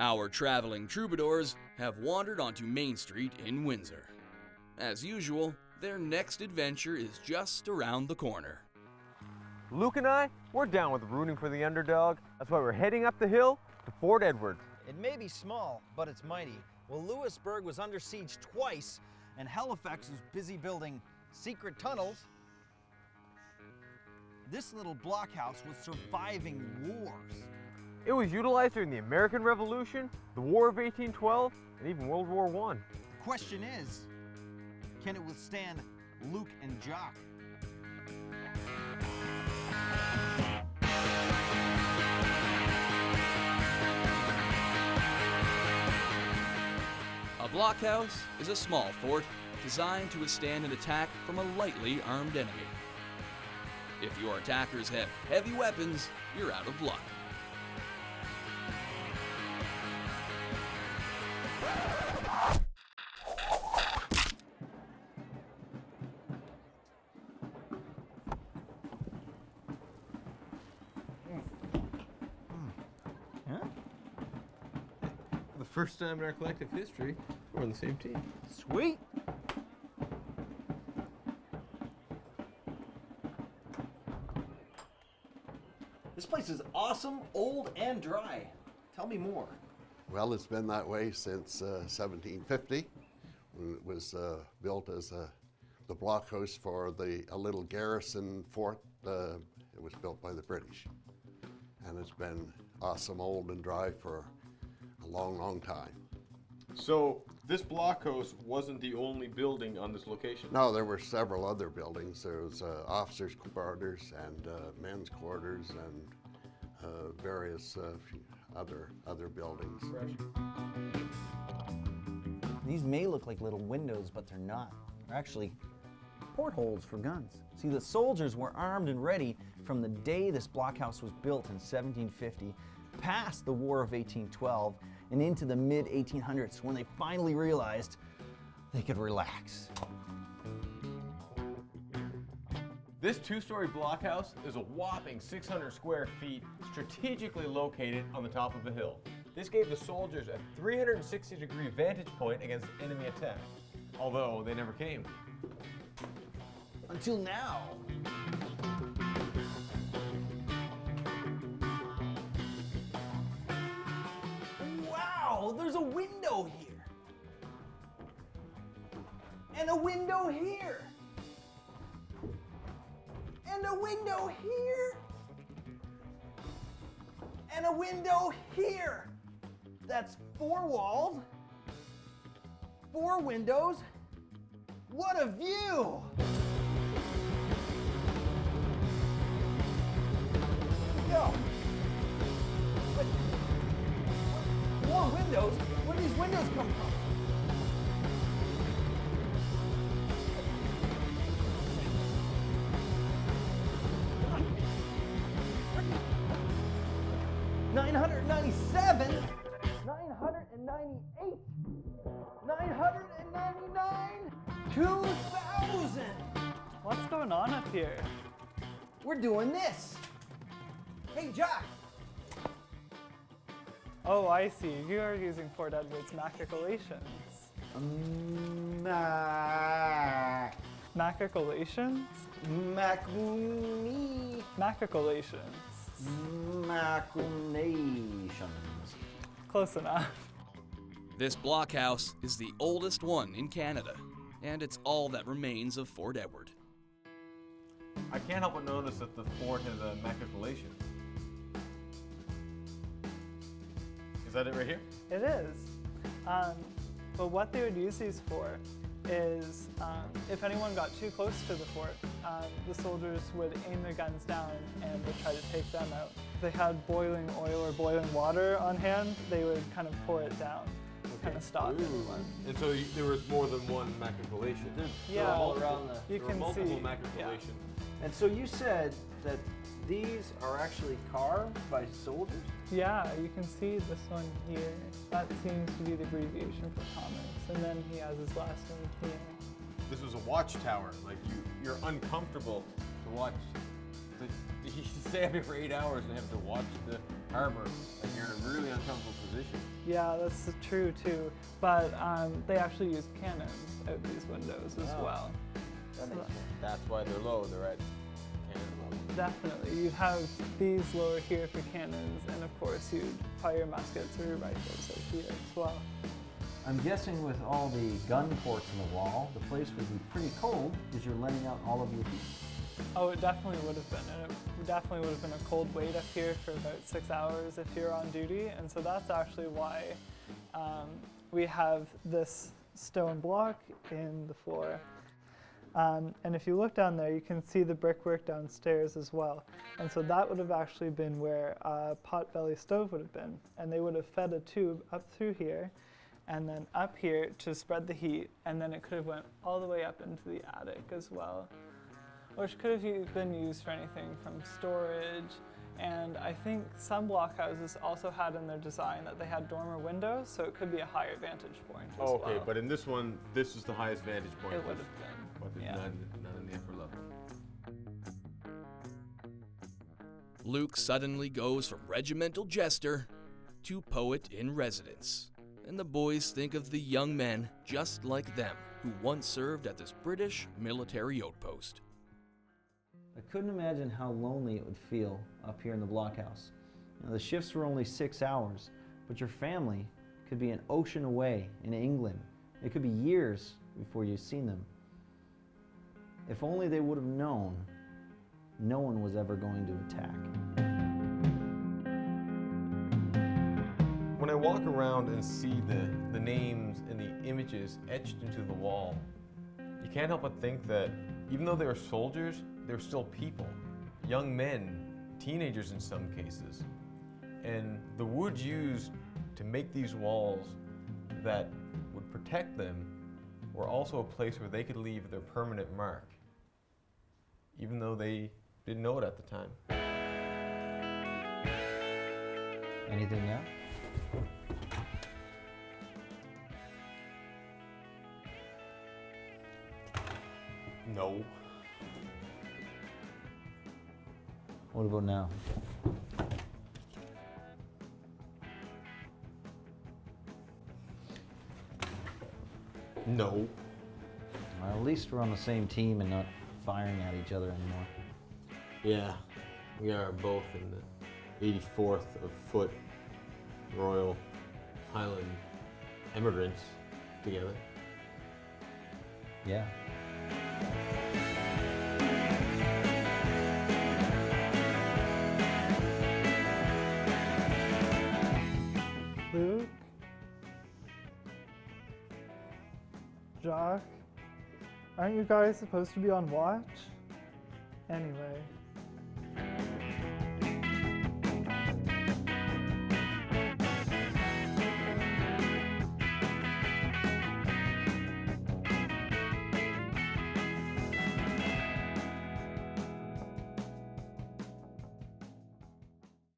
Our traveling troubadours have wandered onto Main Street in Windsor. As usual, their next adventure is just around the corner. Luke and I, we're down with rooting for the underdog. That's why we're heading up the hill to Fort Edward. It may be small, but it's mighty. Well, Louisburg was under siege twice, and Halifax was busy building secret tunnels. This little blockhouse was surviving wars. It was utilized during the American Revolution, the War of 1812, and even World War I. The question is, can it withstand Luke and Jock? A blockhouse is a small fort designed to withstand an attack from a lightly armed enemy. If your attackers have heavy weapons, you're out of luck. The first time in our collective history, we're on the same team. Sweet! This place is awesome, old, and dry. Tell me more. Well, it's been that way since 1750, when it was built as the blockhouse for a little garrison fort. It was built by the British. And it's been awesome, old, and dry for a long, long time. So this blockhouse wasn't the only building on this location? No, there were several other buildings. There was officers' quarters and men's quarters and various other buildings. These may look like little windows, but they're not. They're actually portholes for guns. See, the soldiers were armed and ready from the day this blockhouse was built in 1750, past the War of 1812, and into the mid-1800s when they finally realized they could relax. This two-story blockhouse is a whopping 600 square feet, strategically located on the top of a hill. This gave the soldiers a 360-degree vantage point against enemy attack, although they never came. Until now. Wow, there's a window here. And a window here. And a window here. And a window here. That's 4 walls, 4 windows. What a view! Yo! But, more windows? Where do these windows come from? $997, $998, $999, $2,000. What's going on up here? We're doing this. Hey, Jock. Oh, I see. You are using Fort Edward's macrocolations. Macrocolations? Macrocolations. Macronations. Close enough. This blockhouse is the oldest one in Canada, and it's all that remains of Fort Edward. I can't help but notice that the fort has a macrocolation. Is that it right here? It is. But what they would use these for is if anyone got too close to the fort, the soldiers would aim their guns down and would try to take them out. If they had boiling oil or boiling water on hand, they would kind of pour it down, kind of stop anyone. And so there was more than one macrocolation? Yeah, all around the... you There were can multiple see. macrocolations. And so you said that these are actually carved by soldiers? Yeah, you can see this one here. That seems to be the abbreviation for Thomas. And then he has his last name here. This was a watchtower. Like you're uncomfortable to watch. You stay up here for 8 hours and have to watch the harbor, like you're in a really uncomfortable position. Yeah, that's true too. But they actually use cannons out these windows as well. That makes sense. That's why they're low. They're at cannon level. Definitely. You'd have these lower here for cannons, and of course you'd fire muskets or rifles out here as well. I'm guessing with all the gun ports in the wall, the place would be pretty cold because you're letting out all of your heat. Oh, it definitely would have been. And it definitely would have been a cold wait up here for about 6 hours if you're on duty. And so that's actually why we have this stone block in the floor. And if you look down there, you can see the brickwork downstairs as well. And so that would have actually been where a potbelly stove would have been. And they would have fed a tube up through here and then up here to spread the heat. And then it could have went all the way up into the attic as well, which could have been used for anything from storage. And I think some blockhouses also had in their design that they had dormer windows, so it could be a higher vantage point as well. Okay, but in this one, this is the highest vantage point. It would have been. But there's Yeah. none in the upper level. Luke suddenly goes from regimental jester to poet in residence, and the boys think of the young men just like them who once served at this British military outpost. I couldn't imagine how lonely it would feel up here in the blockhouse. Now, the shifts were only 6 hours, but your family could be an ocean away in England. It could be years before you've seen them. If only they would have known no one was ever going to attack. When I walk around and see the names and the images etched into the wall, you can't help but think that even though they were soldiers, they were still people. Young men, teenagers in some cases. And the wood used to make these walls that would protect them were also a place where they could leave their permanent mark, even though they didn't know it at the time. Anything now? No. What about now? No. Well, at least we're on the same team and not firing at each other anymore. Yeah, we are both in the 84th of Foot Royal Highland Emigrants together. Yeah. Luke? Jock? Aren't you guys supposed to be on watch? Anyway,